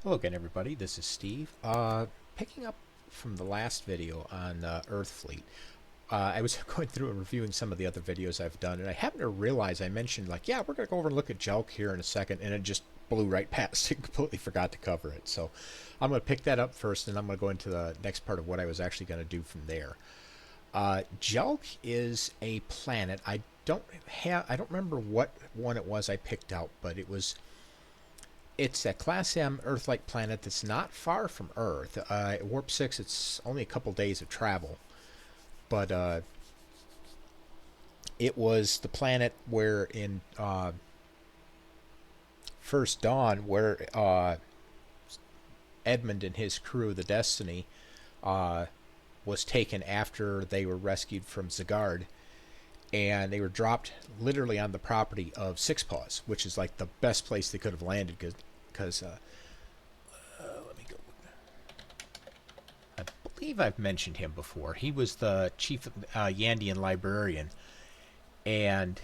Hello again, everybody. This is Steve. Picking up from the last video on Earthfleet, I was going through and reviewing some of the other videos I've done, and I happened to realize I mentioned, like, yeah, we're going to go over and look at Jelk here in a second, and it just blew right past and completely forgot to cover it. So I'm going to pick that up first, and I'm going to go into the next part of what I was actually going to do from there. Jelk is a planet. I don't remember what one it was I picked out, but it's a Class M Earth-like planet that's not far from Earth. At Warp 6, it's only a couple days of travel. But it was the planet where in First Dawn, where Edmund and his crew, the Destiny, was taken after they were rescued from Zagard. And they were dropped literally on the property of Six Paws, which is like the best place they could have landed because let me go. I believe I've mentioned him before. He was the chief Yandian librarian, and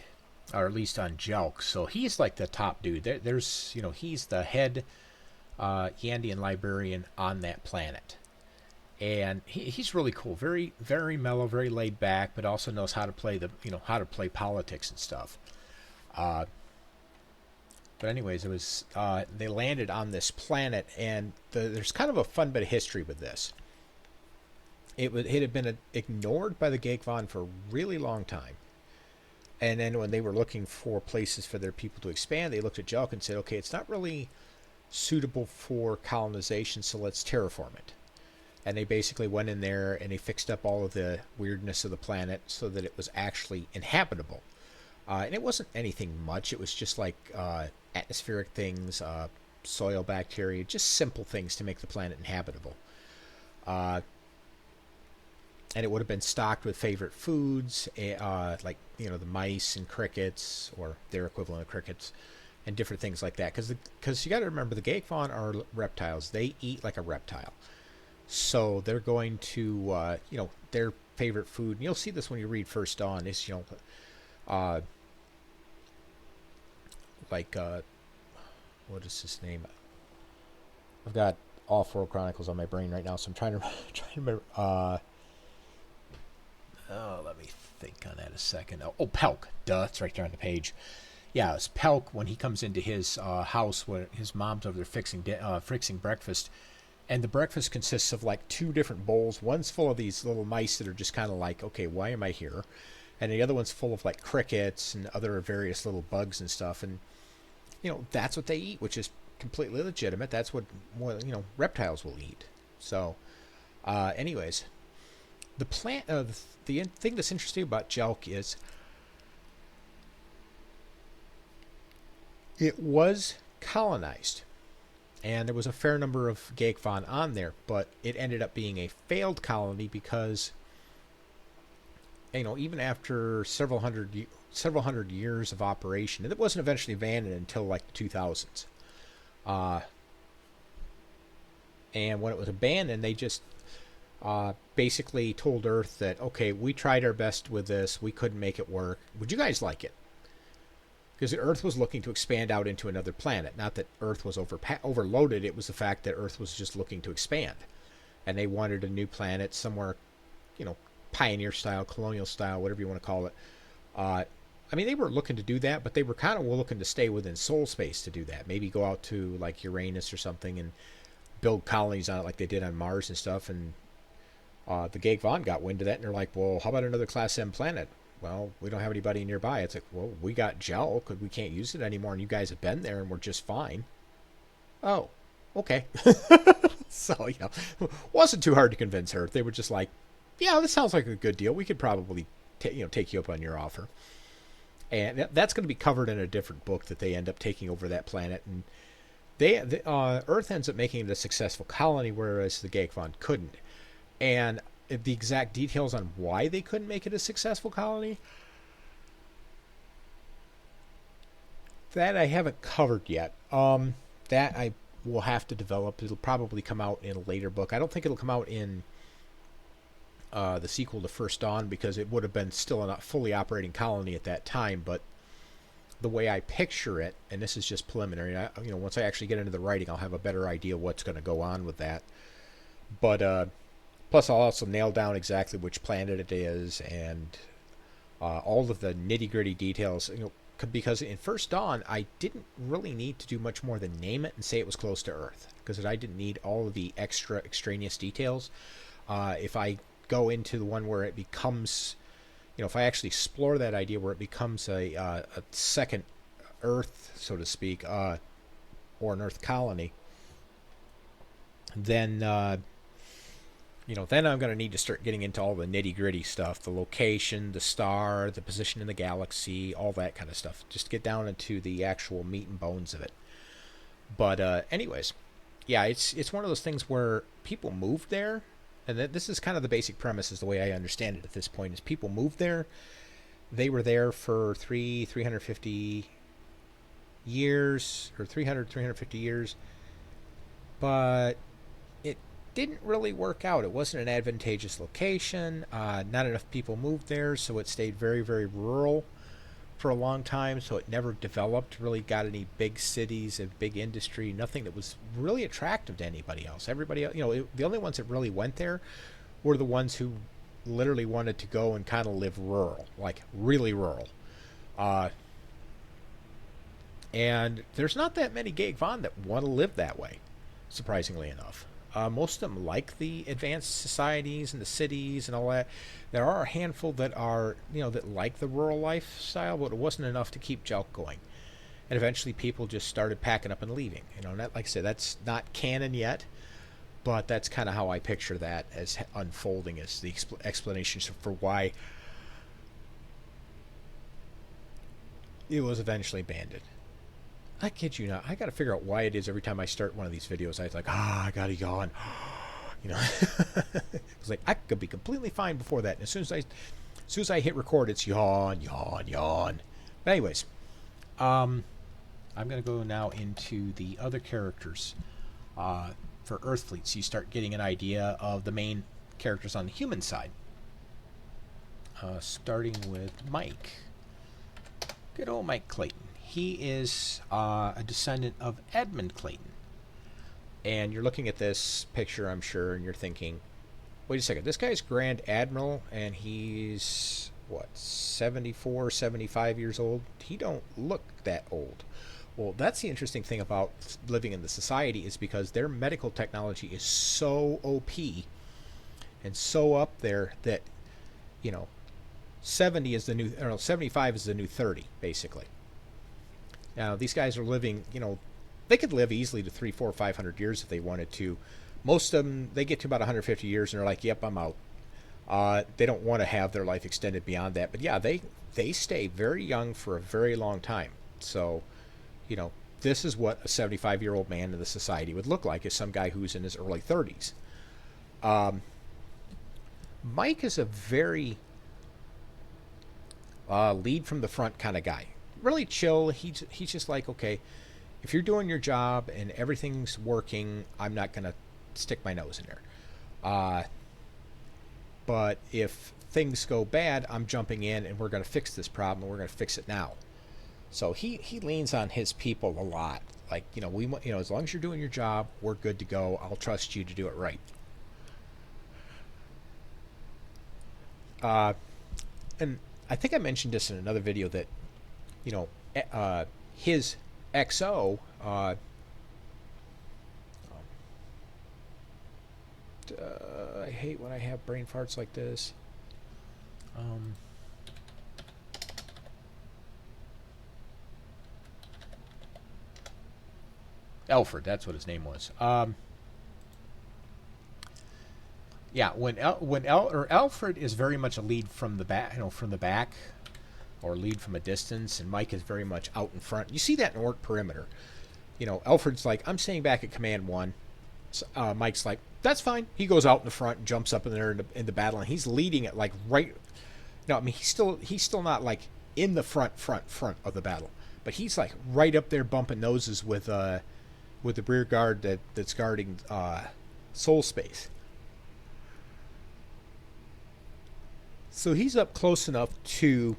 or at least on Jelk. So he's like the top dude. There's he's the head Yandian librarian on that planet. And he's really cool, very very mellow, very laid back, but also knows how to play how to play politics and stuff. But anyways, it was they landed on this planet, and there's kind of a fun bit of history with this. It had been ignored by the Geekvon for a really long time, and then when they were looking for places for their people to expand, they looked at Jelk and said, okay, it's not really suitable for colonization, so let's terraform it. And they basically went in there and they fixed up all of the weirdness of the planet so that it was actually inhabitable. And it wasn't anything much. It was just like atmospheric things, soil bacteria, just simple things to make the planet inhabitable. And it would have been stocked with favorite foods, like the mice and crickets, or their equivalent of crickets, and different things like that. Because you got to remember, the Geekvon are reptiles. They eat like a reptile. So they're going to, their favorite food, and you'll see this when you read First Dawn, is, what is his name? I've got all four Chronicles on my brain right now, so I'm trying to remember. Let me think on that a second. Oh, Pelk. Duh, it's right there on the page. Yeah, it's Pelk when he comes into his house where his mom's over there fixing breakfast. And the breakfast consists of like two different bowls. One's full of these little mice that are just kind of like, okay, why am I here? And the other one's full of like crickets and other various little bugs and stuff. And, that's what they eat, which is completely legitimate. That's what reptiles will eat. So, anyways, the thing that's interesting about Jelk is it was colonized. And there was a fair number of Geekvon on there, but it ended up being a failed colony because, even after several hundred years of operation, it wasn't eventually abandoned until like the 2000s. And when it was abandoned, they just basically told Earth that, okay, we tried our best with this, we couldn't make it work. Would you guys like it? Because Earth was looking to expand out into another planet. Not that Earth was overloaded, it was the fact that Earth was just looking to expand. And they wanted a new planet somewhere, pioneer style, colonial style, whatever you want to call it. They were looking to do that, but they were kind of looking to stay within soul space to do that. Maybe go out to like Uranus or something and build colonies on it like they did on Mars and stuff. And the Geekvon got wind of that, and they're like, well, how about another Class M planet? Well, we don't have anybody nearby. It's like, well, we got Jelk, we can't use it anymore, and you guys have been there, and we're just fine. Oh, okay. So, wasn't too hard to convince her. They were just like, yeah, this sounds like a good deal. We could probably, take you up on your offer. And that's going to be covered in a different book that they end up taking over that planet, and Earth ends up making it a successful colony, whereas the Geekvon couldn't. And the exact details on why they couldn't make it a successful colony, that I haven't covered yet. That I will have to develop. It'll probably come out in a later book. I don't think it'll come out in the sequel to First Dawn, because it would have been still a fully operating colony at that time, but the way I picture it, and this is just preliminary. Once I actually get into the writing, I'll have a better idea what's going to go on with that. But plus, I'll also nail down exactly which planet it is and all of the nitty gritty details. Because in First Dawn, I didn't really need to do much more than name it and say it was close to Earth, because I didn't need all of the extra extraneous details. If I go into the one where it becomes, if I actually explore that idea where it becomes a second Earth, so to speak, or an Earth colony, then then I'm going to need to start getting into all the nitty-gritty stuff, the location, the star, the position in the galaxy, all that kind of stuff. Just get down into the actual meat and bones of it. But anyways, yeah, it's one of those things where people moved there, and this is kind of the basic premise, is the way I understand it at this point, is people moved there. They were there for 350 years, or 350 years, but it didn't really work out. It wasn't an advantageous location. Not enough people moved there, so it stayed very, very rural for a long time. So it never developed, really got any big cities and big industry, nothing that was really attractive to anybody else. Everybody, the only ones that really went there were the ones who literally wanted to go and kind of live rural, like really rural. And there's not that many Geek Von that want to live that way, surprisingly enough. Most of them like the advanced societies and the cities and all that. There are a handful that are, that like the rural lifestyle, but it wasn't enough to keep Jelk going. And eventually people just started packing up and leaving. Like I said, that's not canon yet, but that's kind of how I picture that as unfolding, as the explanations for why it was eventually abandoned. I kid you not. I got to figure out why it is every time I start one of these videos, I was like, I got to yawn. It's like I could be completely fine before that. And as soon as I hit record, it's yawn, yawn, yawn. But anyways, I'm going to go now into the other characters for Earthfleet, so you start getting an idea of the main characters on the human side. Starting with Mike. Good old Mike Clayton. He is a descendant of Edmund Clayton. And you're looking at this picture, I'm sure, and you're thinking, wait a second, this guy's Grand Admiral, and he's, 74, 75 years old? He don't look that old. Well, that's the interesting thing about living in the society, is because their medical technology is so OP and so up there that, 75 is the new 30, basically. Now, these guys are living, they could live easily to 300, 400, 500 years if they wanted to. Most of them, they get to about 150 years and they're like, yep, I'm out. They don't want to have their life extended beyond that. But yeah, they stay very young for a very long time. So, this is what a 75-year-old man in the society would look like, is some guy who's in his early 30s. Mike is a very lead from the front kind of guy. Really chill. He's just like, okay, if you're doing your job and everything's working, I'm not going to stick my nose in there. But if things go bad, I'm jumping in and we're going to fix this problem, and we're going to fix it now. So he leans on his people a lot. Like, as long as you're doing your job, we're good to go. I'll trust you to do it right. And I think I mentioned this in another video that, his XO, I hate when I have brain farts like this. Alfred, that's what his name was. Yeah, Alfred is very much a lead from the back, or lead from a distance, and Mike is very much out in front. You see that in Orc Perimeter. Alfred's like, I'm staying back at Command 1. Mike's like, that's fine. He goes out in the front and jumps up in there in the battle, and he's leading it like right. He's still not like in the front of the battle, but he's like right up there bumping noses with the rear guard that's guarding Soul Space. So he's up close enough to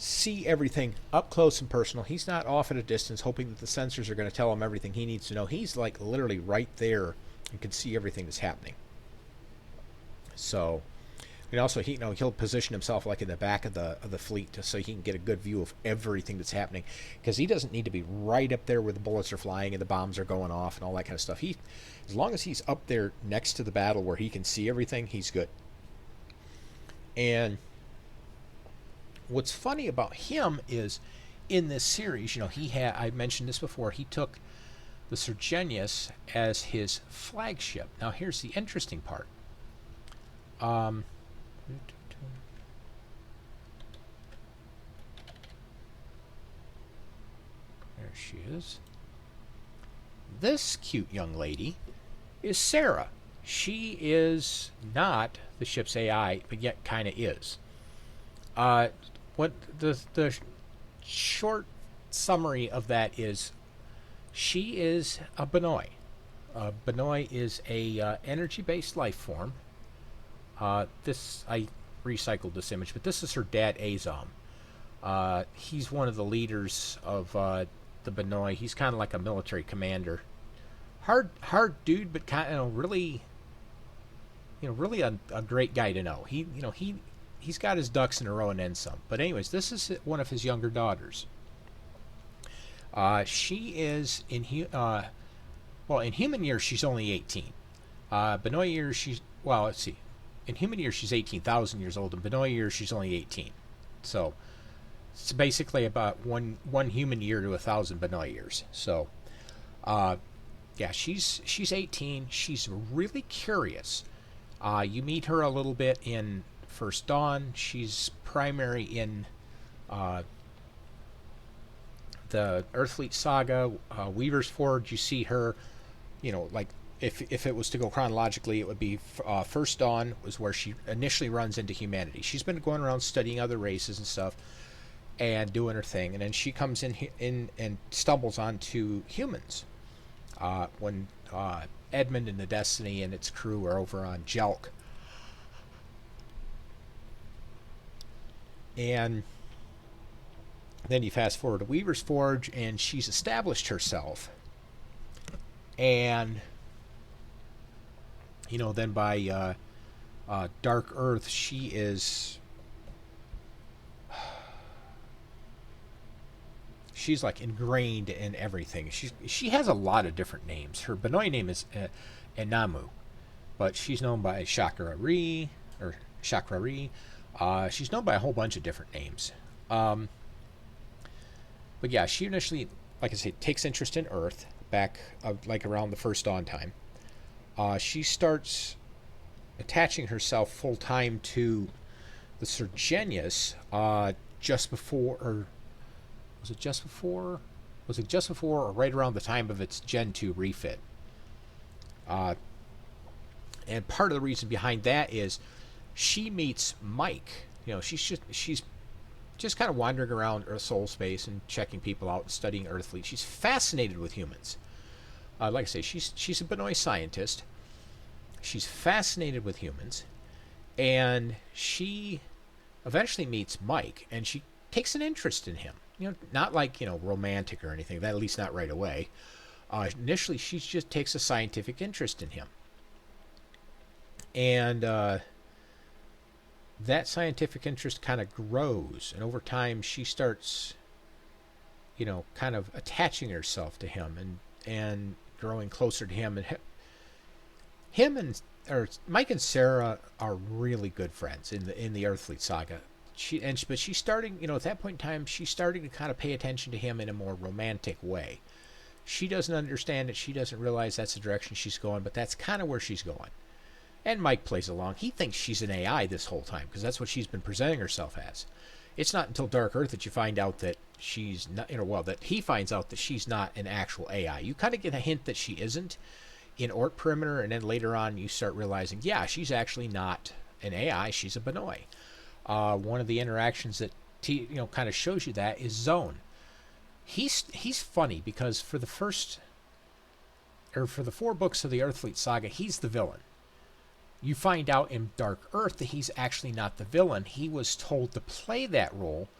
see everything up close and personal. He's not off at a distance hoping that the sensors are going to tell him everything he needs to know. He's like literally right there and can see everything that's happening. So, and also he'll position himself like in the back of the fleet so he can get a good view of everything that's happening, because he doesn't need to be right up there where the bullets are flying and the bombs are going off and all that kind of stuff. As long as he's up there next to the battle where he can see everything, he's good. And what's funny about him is in this series, I mentioned this before, he took the Sergenius as his flagship. Now here's the interesting part. There she is. This cute young lady is Sarah. She is not the ship's AI, but yet kind of is. What the short summary of that is, she is a Benoi. Benoi is a energy-based life form. This I recycled this image, but this is her dad, Azam. He's one of the leaders of the Benoi. He's kind of like a military commander. Hard dude, but kind of really a great guy to know. He's got his ducks in a row and then some. But anyways, this is one of his younger daughters. She is in human years she's only 18. Benoi years let's see. In human years she's 18,000 years old. In Benoi years she's only 18. So it's basically about one human year to 1,000 Benoi years. So yeah, she's 18. She's really curious. You meet her a little bit in First Dawn. She's primary in the Earthfleet saga. Weaver's Forge, you see her, like if it was to go chronologically, it would be First Dawn was where she initially runs into humanity. She's been going around studying other races and stuff and doing her thing, and then she comes in and stumbles onto humans when Edmund and the Destiny and its crew are over on Jelk. And then you fast forward to Weaver's Forge, and she's established herself. And, then by Dark Earth, she is... She's like ingrained in everything. She has a lot of different names. Her Benoi name is Enamu, but she's known by Shakrari. She's known by a whole bunch of different names. But yeah, she initially, like I say, takes interest in Earth back like around the First Dawn time. She starts attaching herself full time to the Sergenius just before, or was it just before? Was it just before or right around the time of its Gen 2 refit? And part of the reason behind that is she meets Mike. She's just kind of wandering around Earth soul space and checking people out and studying Earthfleet. She's fascinated with humans. Like I say, she's a Benoi scientist. She's fascinated with humans, and she eventually meets Mike, and she takes an interest in him. Not like romantic or anything. At least not right away. Initially, she just takes a scientific interest in him, and that scientific interest kind of grows, and over time she starts, kind of attaching herself to him and growing closer to him. And Mike and Sarah are really good friends in the Earthfleet saga. But she's starting, at that point in time, she's starting to kind of pay attention to him in a more romantic way. She doesn't understand it. She doesn't realize that's the direction she's going, but that's kind of where she's going. And Mike plays along. He thinks she's an AI this whole time because that's what she's been presenting herself as. It's not until Dark Earth that you find out that she's not, that he finds out that she's not an actual AI. You kind of get a hint that she isn't in Ort Perimeter, and then later on you start realizing, yeah, she's actually not an AI. She's a Benoi. One of the interactions that kind of shows you that is Zone. He's funny because for the 4 books of the Earthfleet saga, he's the villain. You find out in Dark Earth that he's actually not the villain. He was told to play that role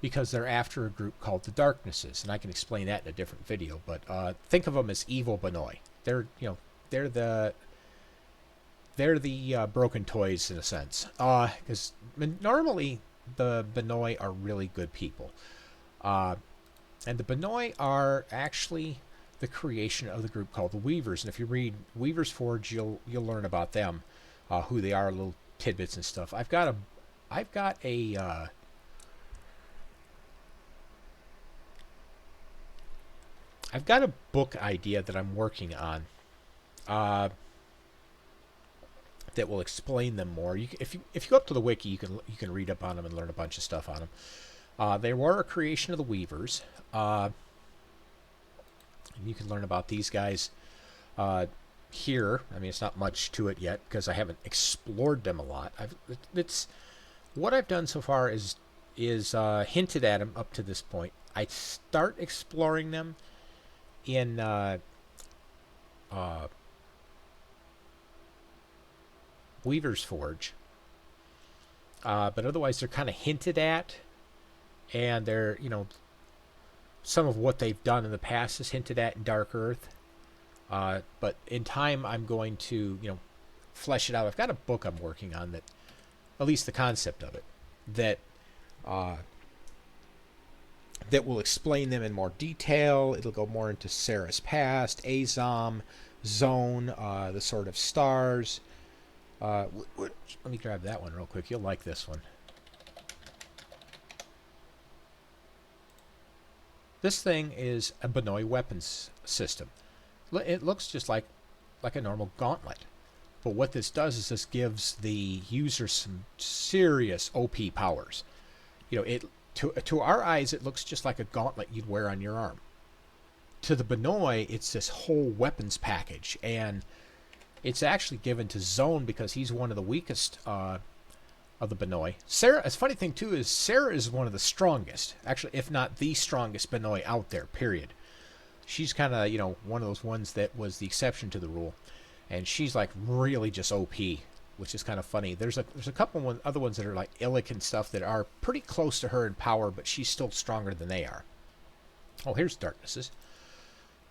because they're after a group called the Darknesses, and I can explain that in a different video. But think of them as evil Benoi. They're they're the they're the broken toys in a sense, because normally the Benoi are really good people, and the Benoi are actually the creation of the group called the Weavers. And if you read Weaver's Forge, you'll learn about them, who they are, little tidbits and stuff. I've got a book idea that I'm working on, that will explain them more. If you go up to the wiki, you can read up on them and learn a bunch of stuff on them. They were a creation of the Weavers. And you can learn about these guys here. I mean, it's not much to it yet because I haven't explored them a lot. It's what I've done so far is hinted at them up to this point. I start exploring them in Weaver's Forge, but otherwise they're kind of hinted at, and they're some of what they've done in the past is hinted at in Dark Earth. But in time, I'm going to flesh it out. I've got a book I'm working on that, at least the concept of it, that will explain them in more detail. It'll go more into Sarah's past, Azom, Zone, the Sword of Stars. Let me grab that one real quick. You'll like this one. This thing is a Benoi weapons system. It looks just like a normal gauntlet. But what this does is this gives the user some serious OP powers. To our eyes, it looks just like a gauntlet you'd wear on your arm. To the Benoi, it's this whole weapons package, and it's actually given to Zone because he's one of the weakest of the Benoi. Sarah, a funny thing too is Sarah is one of the strongest, actually, if not the strongest Benoi out there. Period. She's kind of one of those ones that was the exception to the rule, and she's like really just OP, which is kind of funny. There's a couple other ones that are like Illic and stuff that are pretty close to her in power, but she's still stronger than they are. Oh, here's Darknesses.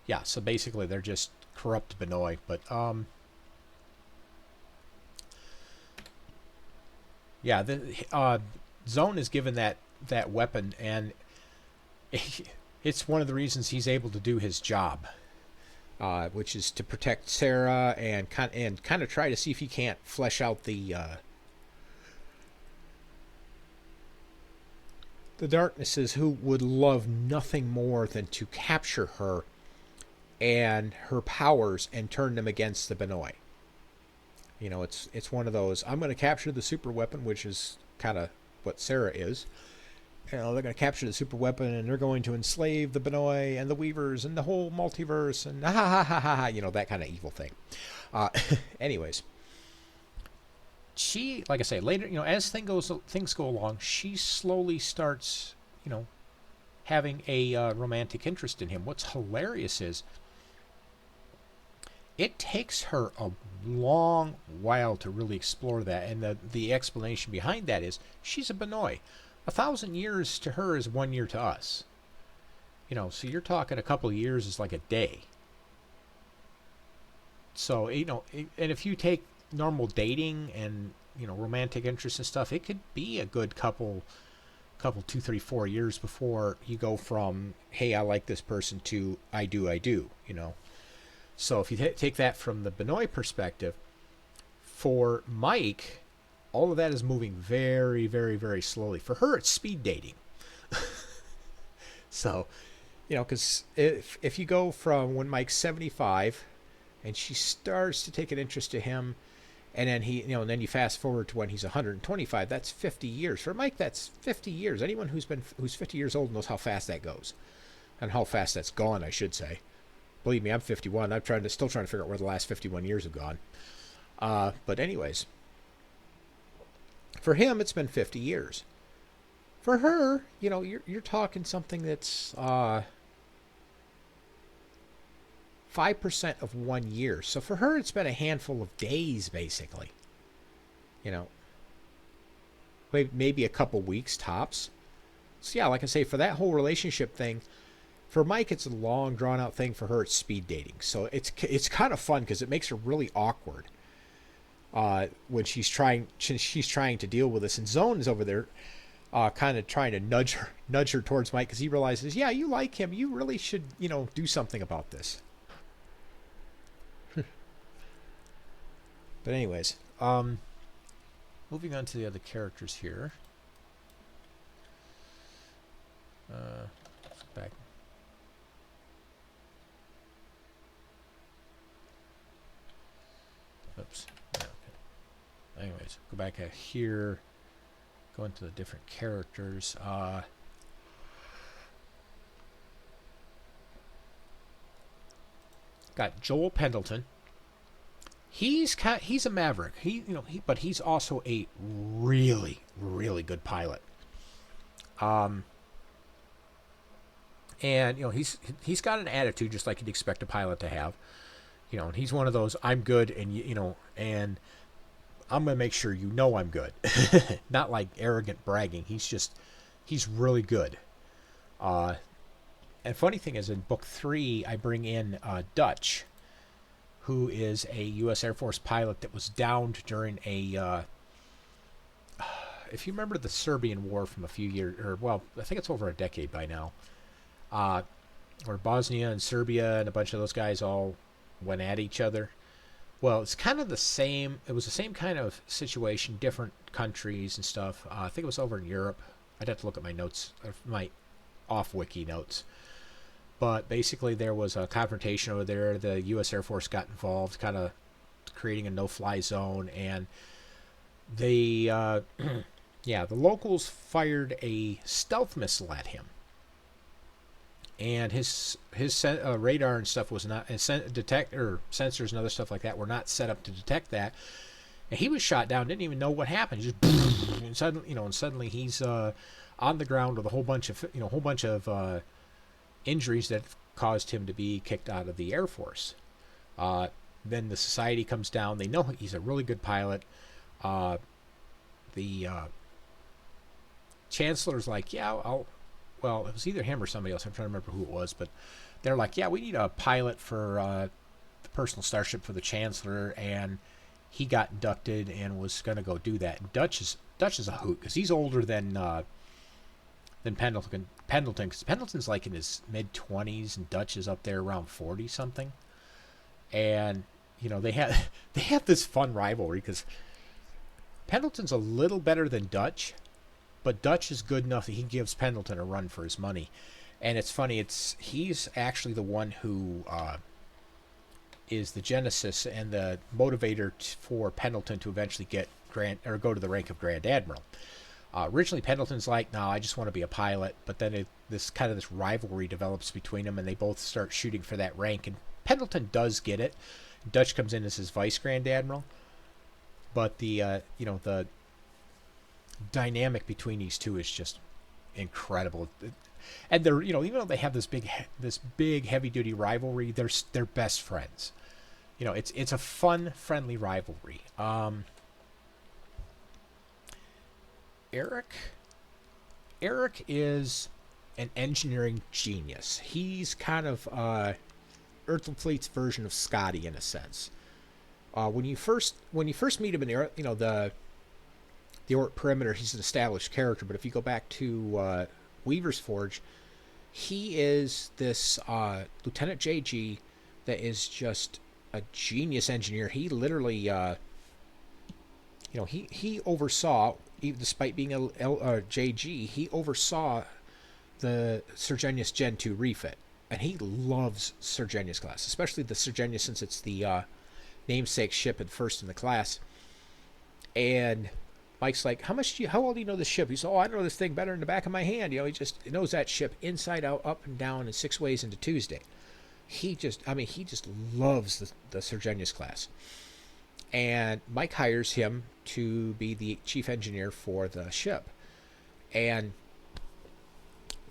Yeah, so basically they're just corrupt Benoi, but yeah, the Zone is given that weapon, and it's one of the reasons he's able to do his job, which is to protect Sarah and kind of try to see if he can't flesh out the Darknesses, who would love nothing more than to capture her and her powers and turn them against the Benoi. It's one of those, I'm going to capture the super weapon, which is kind of what Sarah is. They're going to capture the super weapon, and they're going to enslave the Benoi and the Weavers and the whole multiverse, and that kind of evil thing. Anyways, she, like I say, later, as things go along, she slowly starts, having a romantic interest in him. What's hilarious is it takes her a long while to really explore that, and the explanation behind that is she's a Benoi. 1,000 years to her is 1 year to us. So you're talking a couple of years is like a day. So, and if you take normal dating and, romantic interest and stuff, it could be a good couple 2, 3, 4 years before you go from, hey, I like this person, to I do. So if you take that from the Benoi perspective, for Mike, all of that is moving very, very, very slowly. For her, it's speed dating. So, because if you go from when Mike's 75 and she starts to take an interest to him, and then and then you fast forward to when he's 125, that's 50 years. For Mike, that's 50 years. Anyone who's 50 years old knows how fast that goes, and how fast that's gone, I should say. Believe me, I'm 51. I'm still trying to figure out where the last 51 years have gone. But anyways, for him, it's been 50 years. For her, you're talking something that's 5% of 1 year. So for her, it's been a handful of days, basically. Maybe a couple weeks tops. So yeah, like I say, for that whole relationship thing, for Mike, it's a long, drawn out thing. For her, it's speed dating. So it's kind of fun because it makes her really awkward when she's trying to deal with this. And Zone is over there, kind of trying to nudge her towards Mike because he realizes, yeah, you like him. You really should, do something about this. But anyways, moving on to the other characters here. Back. Oops. Yeah, okay. Anyways, go back here. Go into the different characters. Got Joel Pendleton. He's a maverick. But he's also a really, really good pilot. And he's got an attitude just like you'd expect a pilot to have. And he's one of those, I'm good, and and I'm gonna make sure I'm good. Not like arrogant bragging. He's really good. And funny thing is, in book 3, I bring in Dutch, who is a U.S. Air Force pilot that was downed during a. If you remember the Serbian War from a few years, I think it's over a decade by now. Where Bosnia and Serbia and a bunch of those guys all went at each other. Well, it's kind of the same. It was the same kind of situation, different countries and stuff. I think it was over in Europe. I'd have to look at my notes, my off-wiki notes. But basically, there was a confrontation over there. The U.S. Air Force got involved, kind of creating a no-fly zone, and they, the locals fired a stealth missile at him. And his radar and stuff was not, and sensors and other stuff like that were not set up to detect that. And he was shot down, didn't even know what happened. Just and suddenly he's on the ground with a whole bunch of injuries that caused him to be kicked out of the Air Force. Then the society comes down. They know he's a really good pilot. The chancellor's like, yeah, well, it was either him or somebody else. I'm trying to remember who it was, but they're like, yeah, we need a pilot for the personal starship for the chancellor, and he got inducted and was going to go do that. And Dutch is a hoot because he's older than Pendleton. Because Pendleton's like in his mid-20s, and Dutch is up there around 40 something. And they have this fun rivalry because Pendleton's a little better than Dutch. But Dutch is good enough that he gives Pendleton a run for his money. And it's funny, he's actually the one who is the genesis and the motivator for Pendleton to eventually go to the rank of Grand Admiral. Originally, Pendleton's like, no, I just want to be a pilot. But then this rivalry develops between them, and they both start shooting for that rank. And Pendleton does get it. Dutch comes in as his vice Grand Admiral. But the dynamic between these two is just incredible, and they're even though they have this big heavy duty rivalry, they're best friends. It's a fun, friendly rivalry. Eric is an engineering genius. He's kind of Earthfleet's version of Scotty in a sense. When you first meet him in the Ort Perimeter, he's an established character, but if you go back to Weaver's Forge, he is this Lieutenant JG that is just a genius engineer. He literally, he oversaw, even despite being a JG, he oversaw the Sergenius Gen 2 refit, and he loves Sergenius class, especially the Sergenius since it's the namesake ship and first in the class. And Mike's like, how well do you know this ship? He said, I know this thing better in the back of my hand. He just knows that ship inside out, up and down, and 6 ways into Tuesday. He just loves the Sergenius class. And Mike hires him to be the chief engineer for the ship. And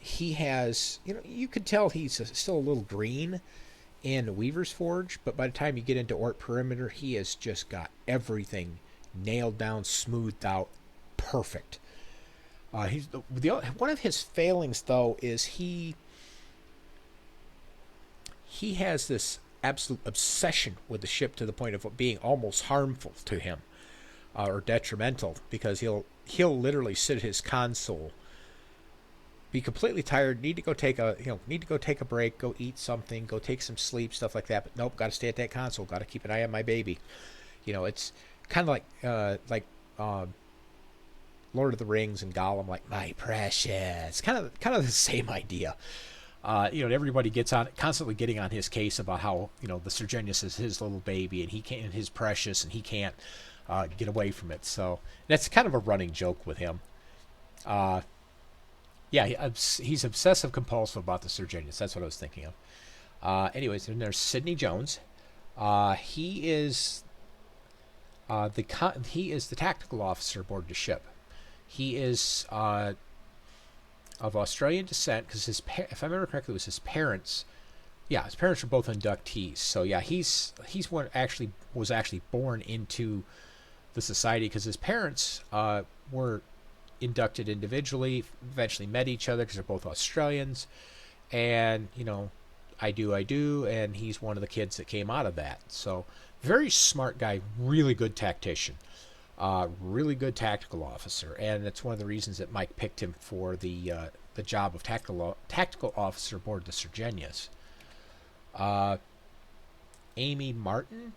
he has, you could tell he's still a little green in Weaver's Forge, but by the time you get into Ort Perimeter, he has just got everything nailed down, smoothed out, perfect. He's one of his failings though is he has this absolute obsession with the ship to the point of being almost harmful to him, or detrimental, because he'll literally sit at his console, be completely tired, need to go take a break, go eat something, go take some sleep, stuff like that. But nope, got to stay at that console, got to keep an eye on my baby. It's kind of like Lord of the Rings and Gollum, like my precious, kind of the same idea. Everybody gets on constantly getting on his case about how the Sergenius is his little baby and he can't, his precious, and he can't get away from it. So that's kind of a running joke with him. Yeah, he's obsessive compulsive about the Sergenius. That's what I was thinking of. Anyways, then there's Sidney Jones. He is he is the tactical officer aboard the ship. He is of Australian descent because if I remember correctly, it was his parents. Yeah, his parents were both inductees. So yeah, he's one was actually born into the society because his parents were inducted individually, eventually met each other because they're both Australians, and I do, and he's one of the kids that came out of that. So very smart guy, really good tactician, really good tactical officer, and that's one of the reasons that Mike picked him for the job of tactical officer aboard the Sergenius. Amy Martin,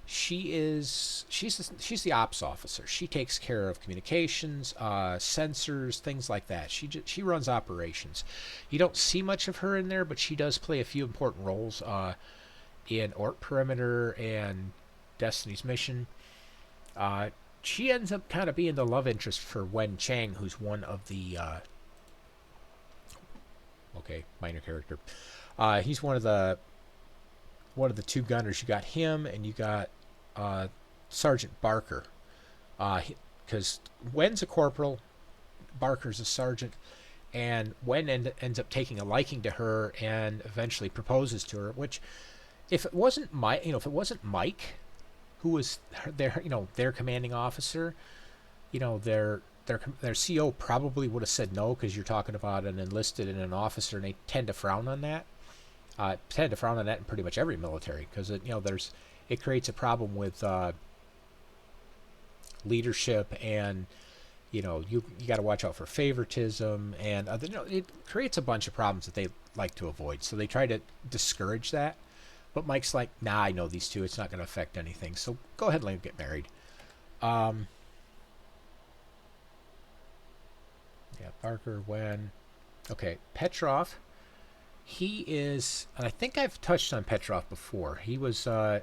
she's the ops officer. She takes care of communications, sensors, things like that. She runs operations. You don't see much of her in there, but she does play a few important roles in Ort Perimeter and Destiny's Mission. She ends up kind of being the love interest for Wen Chang, who's one of the minor character. He's one of the two gunners. You got him, and you got Sergeant Barker, because Wen's a corporal, Barker's a sergeant, and Wen ends up taking a liking to her and eventually proposes to her. Which, if it wasn't Mike, who was their commanding officer, their CO probably would have said no, because you're talking about an enlisted and an officer, and they tend to frown on that. In pretty much every military, because it creates a problem with leadership, and you got to watch out for favoritism, and it creates a bunch of problems that they like to avoid. So they try to discourage that. But Mike's like, nah, I know these two. It's not going to affect anything. So go ahead and let them get married. Yeah, Barker, Wen. Okay, Petrov. He is, and I think I've touched on Petrov before. He was a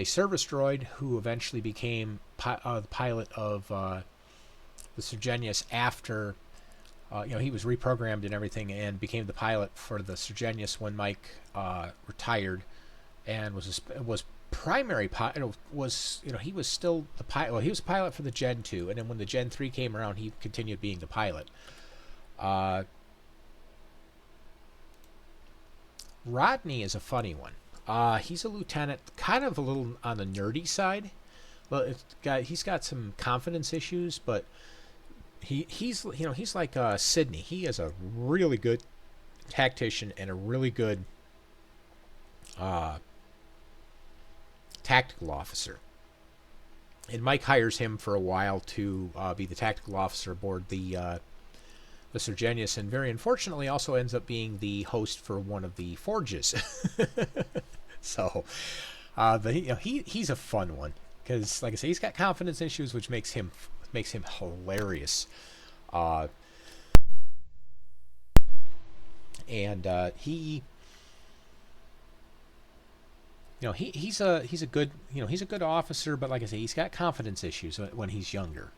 service droid who eventually became the pilot of the Sergenius after, he was reprogrammed and everything, and became the pilot for the Sergenius when Mike retired, and was primary pilot. He was still the pilot. Well, he was a pilot for the Gen 2, and then when the Gen 3 came around, he continued being the pilot. Rodney is a funny one. He's a lieutenant, kind of a little on the nerdy side. Well, he's got some confidence issues, but he's like Sidney. He is a really good tactician and a really good tactical officer. And Mike hires him for a while to be the tactical officer aboard the Sergenius, and very unfortunately also ends up being the host for one of the forges. So, but he's a fun one, because, like I say, he's got confidence issues, which makes him hilarious. And he's a good officer, but like I say, he's got confidence issues when he's younger.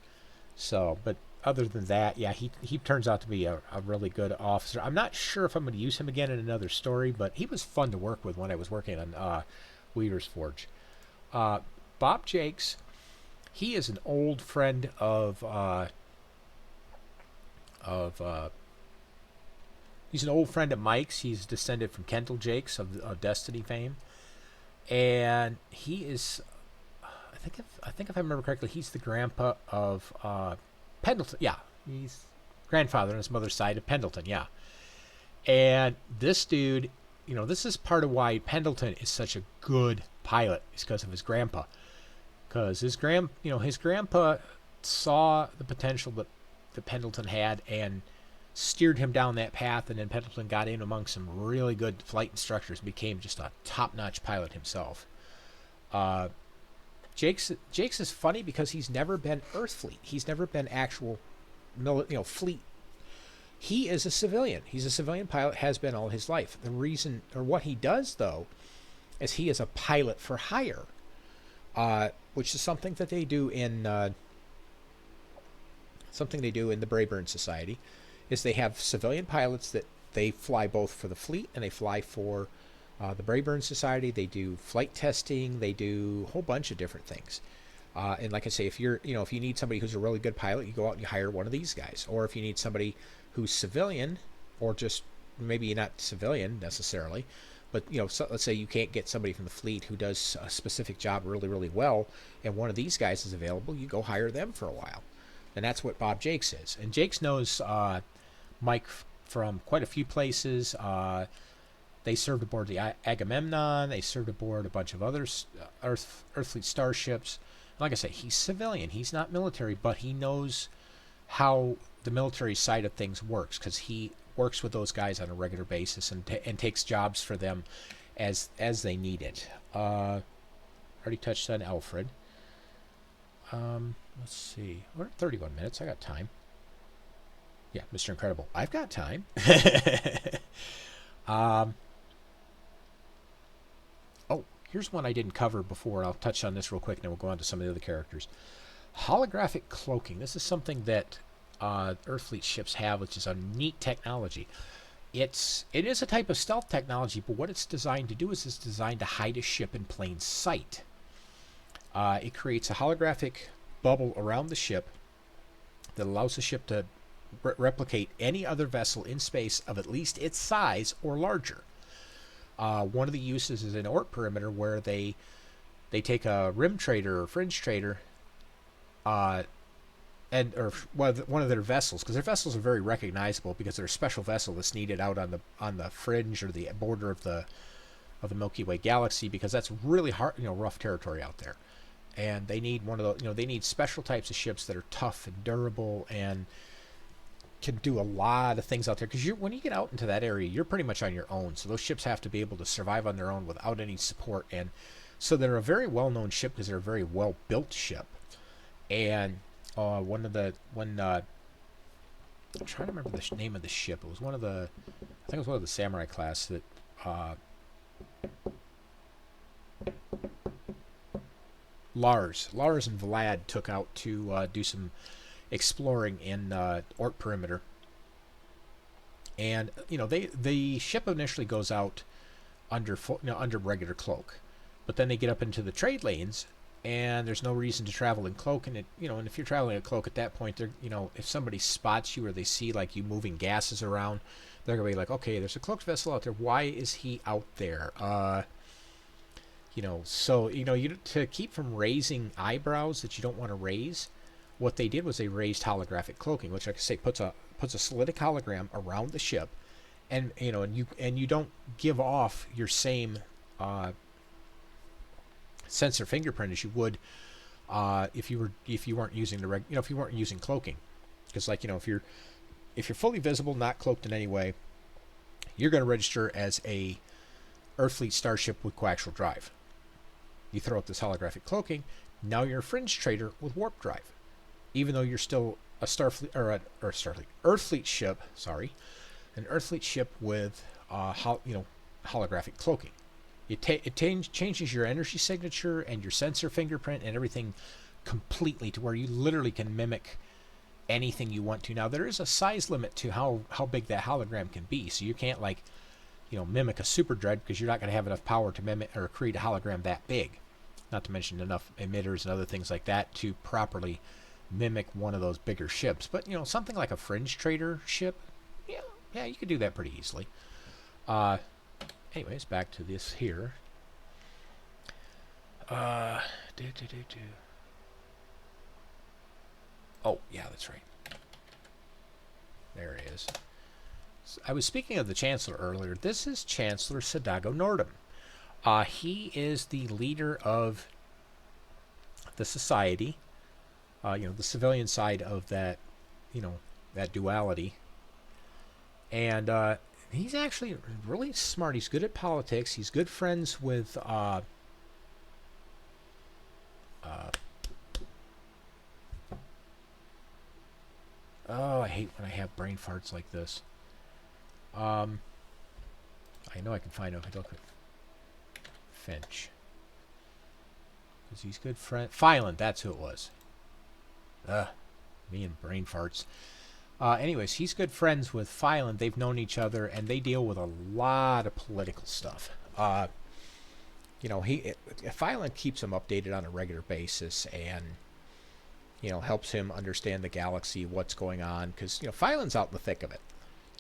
So, but other than that, yeah, he turns out to be a really good officer. I'm not sure if I'm going to use him again in another story, but he was fun to work with when I was working on Weaver's Forge. Bob Jakes, he is an old friend of he's an old friend of Mike's. He's descended from Kendall Jakes of Destiny fame, and he is, I think if I remember correctly, he's the grandpa of Pendleton. Yeah, He's grandfather on his mother's side of Pendleton, yeah. And this dude, this is part of why Pendleton is such a good pilot, is because of his grandpa. Because his grandpa saw the potential that Pendleton had and steered him down that path, and then Pendleton got in among some really good flight instructors and became just a top-notch pilot himself. Jake's is funny because he's never been Earthfleet. He's never been actual fleet. He is a civilian. He's a civilian pilot, has been all his life. The reason, or what he does though, is he is a pilot for hire, which is something that they do in the Brayburn Society. Is they have civilian pilots that they fly both for the fleet and they fly for the Brayburn Society. They do flight testing. They do a whole bunch of different things. And like I say, if you need somebody who's a really good pilot, you go out and you hire one of these guys. Or if you need somebody who's civilian, or just maybe not civilian necessarily, but so let's say you can't get somebody from the fleet who does a specific job really, really well, and one of these guys is available, you go hire them for a while. And that's what Bob Jakes is. And Jakes knows Mike from quite a few places. They served aboard the Agamemnon. They served aboard a bunch of other Earthfleet starships. Like I say, he's civilian. He's not military, but he knows how the military side of things works, because he works with those guys on a regular basis and takes jobs for them as they need it. Already touched on Alfred. Let's see. We're at 31 minutes. I got time. Yeah, Mr. Incredible. I've got time. Here's one I didn't cover before. I'll touch on this real quick, and then we'll go on to some of the other characters. Holographic cloaking. This is something that Earthfleet ships have, which is a neat technology. It is a type of stealth technology, but what it's designed to do is it's designed to hide a ship in plain sight. It creates a holographic bubble around the ship that allows the ship to replicate any other vessel in space of at least its size or larger. One of the uses is an Oort perimeter, where they take a rim trader or fringe trader, or one of their vessels, because their vessels are very recognizable because they're a special vessel that's needed out on the fringe or the border of the Milky Way galaxy, because that's really hard, rough territory out there, and they need one of those. They need special types of ships that are tough and durable and can do a lot of things out there, because when you get out into that area, you're pretty much on your own. So those ships have to be able to survive on their own without any support, and so they're a very well-known ship because they're a very well-built ship. And I'm trying to remember the name of the ship. It was I think it was one of the Samurai class that Lars and Vlad took out to do some exploring in Oort perimeter. And the ship initially goes out under regular cloak, but then they get up into the trade lanes, and there's no reason to travel in cloak. And and if you're traveling in cloak at that point, if somebody spots you or they see like you moving gases around, they're gonna be like, okay, there's a cloaked vessel out there. Why is he out there? So to keep from raising eyebrows that you don't want to raise, what they did was they raised holographic cloaking, which, like I say, puts a solidic hologram around the ship, and you don't give off your same sensor fingerprint as you would if you weren't using if you weren't using cloaking, because if you're fully visible, not cloaked in any way, you're going to register as a Earthfleet starship with coaxial drive. You throw out this holographic cloaking, now you're a fringe trader with warp drive, even though you're still a Earthfleet ship. Sorry, an Earthfleet ship with holographic cloaking. It changes your energy signature and your sensor fingerprint and everything completely to where you literally can mimic anything you want to. Now, there is a size limit to how big that hologram can be, so you can't mimic a super dread, because you're not going to have enough power to mimic or create a hologram that big, not to mention enough emitters and other things like that to properly mimic one of those bigger ships. But something like a fringe trader ship, yeah, you could do that pretty easily. Anyways, back to this here. Oh yeah, that's right. There he is. I was speaking of the Chancellor earlier. This is Chancellor Sadago Nordum. He is the leader of the society, the civilian side of that, that duality. And he's actually really smart. He's good at politics. He's good friends with oh, I hate when I have brain farts like this. I know I can find out if I look at Finch. Because he's good friend. Phylan, that's who it was. Me and brain farts. Anyways, he's good friends with Phylan. They've known each other, and they deal with a lot of political stuff. Phylan keeps him updated on a regular basis, and helps him understand the galaxy, what's going on, because Phylan's out in the thick of it.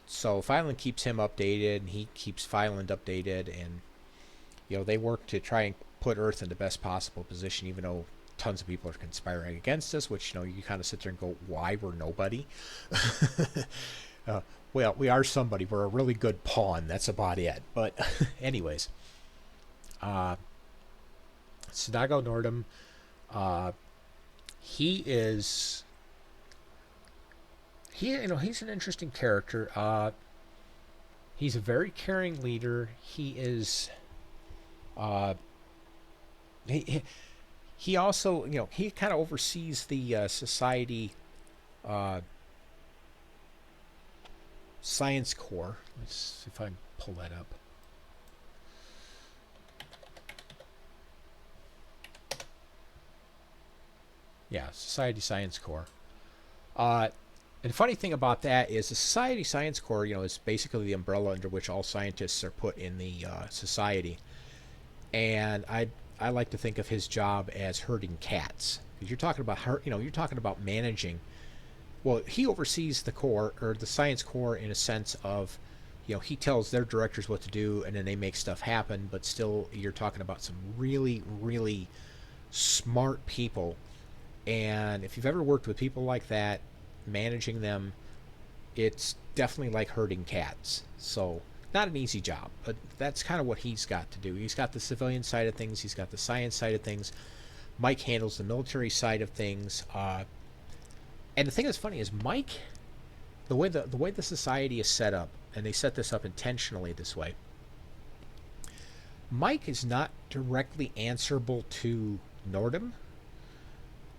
So Phylan keeps him updated, and he keeps Phylan updated, and they work to try and put Earth in the best possible position, even though tons of people are conspiring against us, which you kind of sit there and go, why? We're nobody. Well, we are somebody. We're a really good pawn. That's about it. But anyways, Sadago Nordum, he's an interesting character. He's a very caring leader. He is he also, he kind of oversees the society science core. Let's see if I can pull that up. Yeah, Society Science Corps. And the funny thing about that is the Society Science Corps, is basically the umbrella under which all scientists are put in the society. And I like to think of his job as herding cats, because you're talking about managing. Well, he oversees the Corps, or the Science Corps, in a sense of, he tells their directors what to do, and then they make stuff happen. But still, you're talking about some really, really smart people. And if you've ever worked with people like that, managing them, it's definitely like herding cats. So not an easy job, but that's kind of what he's got to do. He's got the civilian side of things. He's got the science side of things. Mike handles the military side of things. And the thing that's funny is Mike, the way the society is set up, and they set this up intentionally this way, Mike is not directly answerable to Nordum.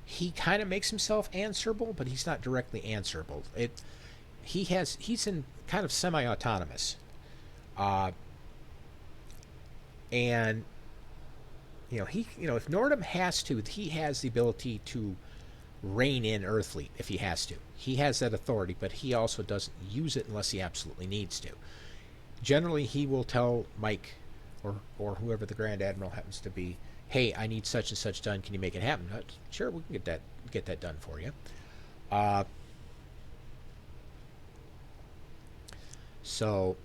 He kind of makes himself answerable, but he's not directly answerable. He's in kind of semi-autonomous. And if Nordum has to, he has the ability to rein in Earthfleet if he has to. He has that authority, but he also doesn't use it unless he absolutely needs to. Generally, he will tell Mike or whoever the Grand Admiral happens to be, hey, I need such and such done. Can you make it happen? Sure, we can get that done for you. So,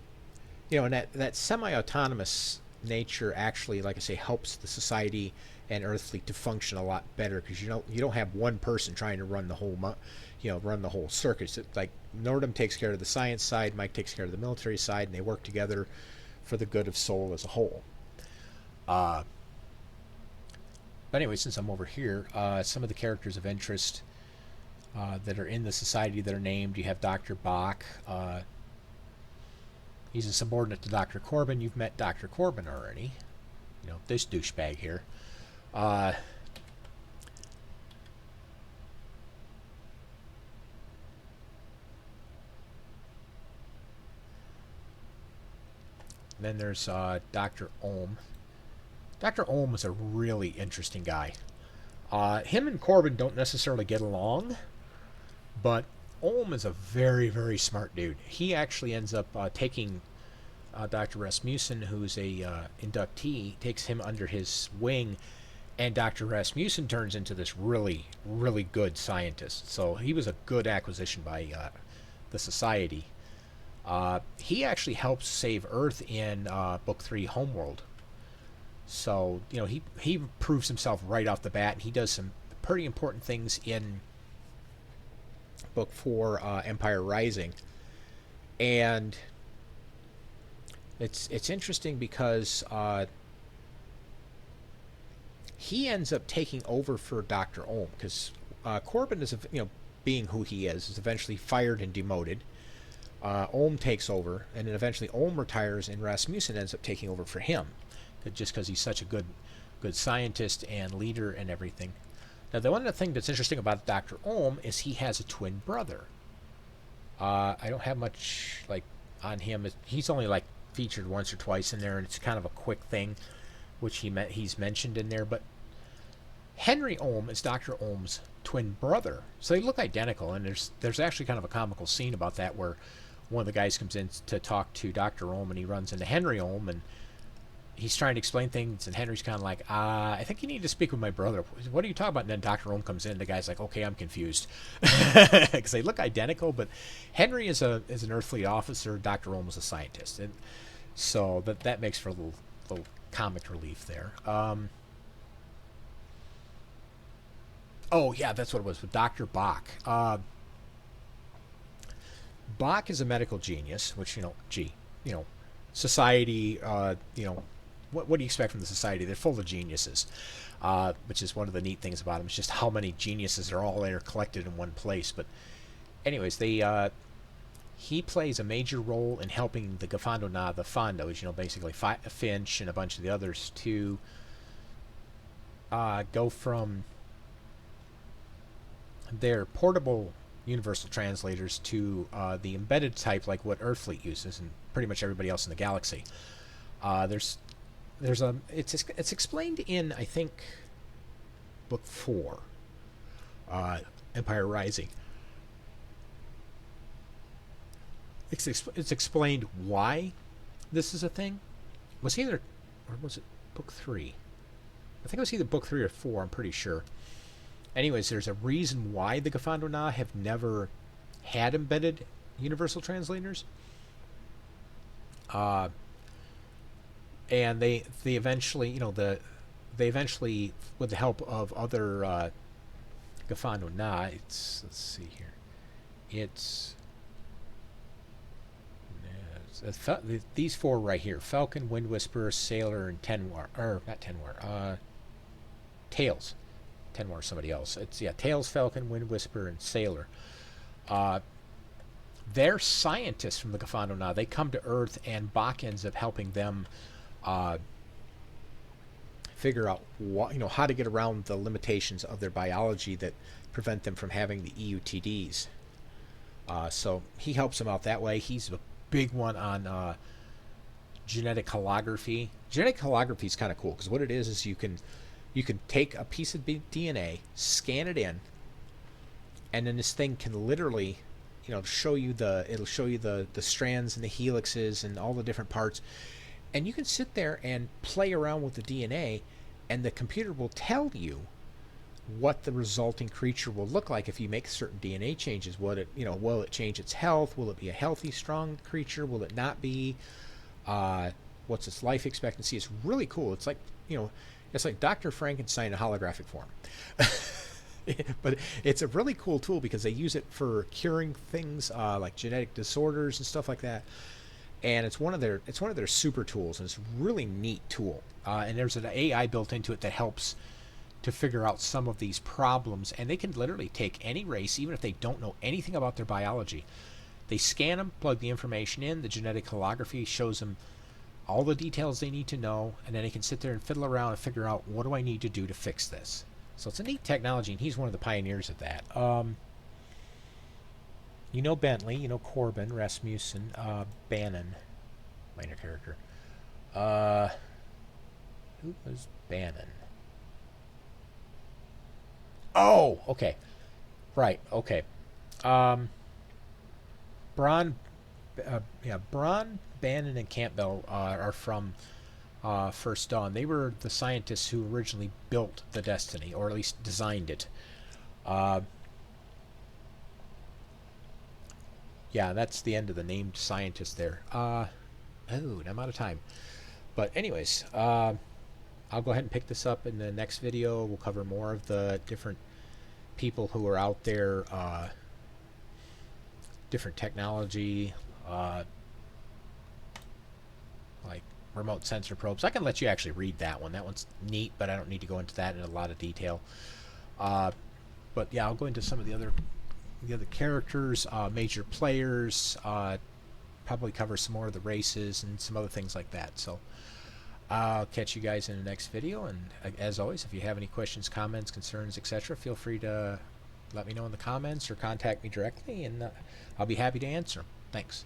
and that semi-autonomous nature actually, like I say, helps the society and Earthfleet to function a lot better, because you don't have one person trying to run the whole circuit. It's like Nordum takes care of the science side, Mike takes care of the military side, and they work together for the good of Sol as a whole. But anyway, since I'm over here, some of the characters of interest that are in the society that are named, you have Dr. Bach. He's a subordinate to Dr. Corbin. You've met Dr. Corbin already. This douchebag here. Then there's Dr. Ohm. Dr. Ohm is a really interesting guy. Him and Corbin don't necessarily get along, but Ohm is a very, very smart dude. He actually ends up taking Dr. Rasmussen, who's a inductee, takes him under his wing, and Dr. Rasmussen turns into this really, really good scientist. So he was a good acquisition by the Society. He actually helps save Earth in Book 3, Homeworld. So, he proves himself right off the bat, and he does some pretty important things in Book 4, Empire Rising. And it's interesting because he ends up taking over for Dr. Ohm, because Corbin is, being who he is eventually fired and demoted. Ohm takes over, and then eventually Ohm retires, and Rasmussen ends up taking over for him, just because he's such a good scientist and leader and everything. Now, the one thing that's interesting about Dr. Ohm is he has a twin brother. I don't have much on him. He's only featured once or twice in there, and it's kind of a quick thing, which he's mentioned in there. But Henry Ohm is Dr. Ohm's twin brother, so they look identical. And there's actually kind of a comical scene about that, where one of the guys comes in to talk to Dr. Ohm, and he runs into Henry Ohm, and he's trying to explain things, and Henry's kind of like, I think you need to speak with my brother. What are you talking about? And then Dr. Ohm comes in, and the guy's like, okay, I'm confused. Because they look identical, but Henry is an Earthfleet officer, Dr. Ohm is a scientist. And so that makes for a little comic relief there. Oh, yeah, that's what it was, with Dr. Bach. Bach is a medical genius, which, society, what do you expect from the society? They're full of geniuses, which is one of the neat things about them. It's just how many geniuses are all there collected in one place. But anyways, he plays a major role in helping the Gafando the Fondos, basically Finch and a bunch of the others, to go from their portable universal translators to the embedded type, like what Earthfleet uses, and pretty much everybody else in the galaxy. It's explained in, I think, book 4, Empire Rising. It's explained why this is a thing. Or was it book 3? I think it was either book 3 or 4. I'm pretty sure. Anyways, there's a reason why the Gafando have never had embedded universal translators. And they eventually, with the help of other Gafando, let's see here. These 4 right here: Falcon, Wind Whisperer, Sailor, and Tails. Tenwar is somebody else. Tails, Falcon, Wind Whisperer, and Sailor. They're scientists from the Gafando. They come to Earth, and Bach ends up helping them figure out how to get around the limitations of their biology that prevent them from having the EUTDs. So he helps them out that way. He's a big one on genetic holography. Genetic holography is kind of cool, because what it is you can take a piece of DNA, scan it in, and then this thing can literally, show you the strands and the helixes and all the different parts, and you can sit there and play around with the DNA, and the computer will tell you what the resulting creature will look like if you make certain DNA changes. Will it change its health? Will it be a healthy, strong creature? Will it not be? What's its life expectancy? It's really cool. It's like, it's like Dr. Frankenstein in holographic form. But it's a really cool tool, because they use it for curing things like genetic disorders and stuff like that. And it's one of their super tools, and it's a really neat tool. And there's an AI built into it that helps to figure out some of these problems. And they can literally take any race, even if they don't know anything about their biology. They scan them, plug the information in. The genetic holography shows them all the details they need to know, and then they can sit there and fiddle around and figure out, what do I need to do to fix this? So it's a neat technology, and he's one of the pioneers of that. Bentley, Corbin, Rasmussen, Bannon, minor character. Who was Bannon? Oh, okay. Right, okay. Braun, Bannon, and Campbell are from First Dawn. They were the scientists who originally built the Destiny, or at least designed it. That's the end of the named scientist there. I'm out of time. But anyways, I'll go ahead and pick this up in the next video. We'll cover more of the different people who are out there, different technology, like remote sensor probes. I can let you actually read that one. That one's neat, but I don't need to go into that in a lot of detail. Uh, but yeah, I'll go into some of the other characters, major players. Probably cover some more of the races and some other things like that. So I'll catch you guys in the next video. And as always, if you have any questions, comments, concerns, etc., feel free to let me know in the comments or contact me directly, and I'll be happy to answer them. Thanks.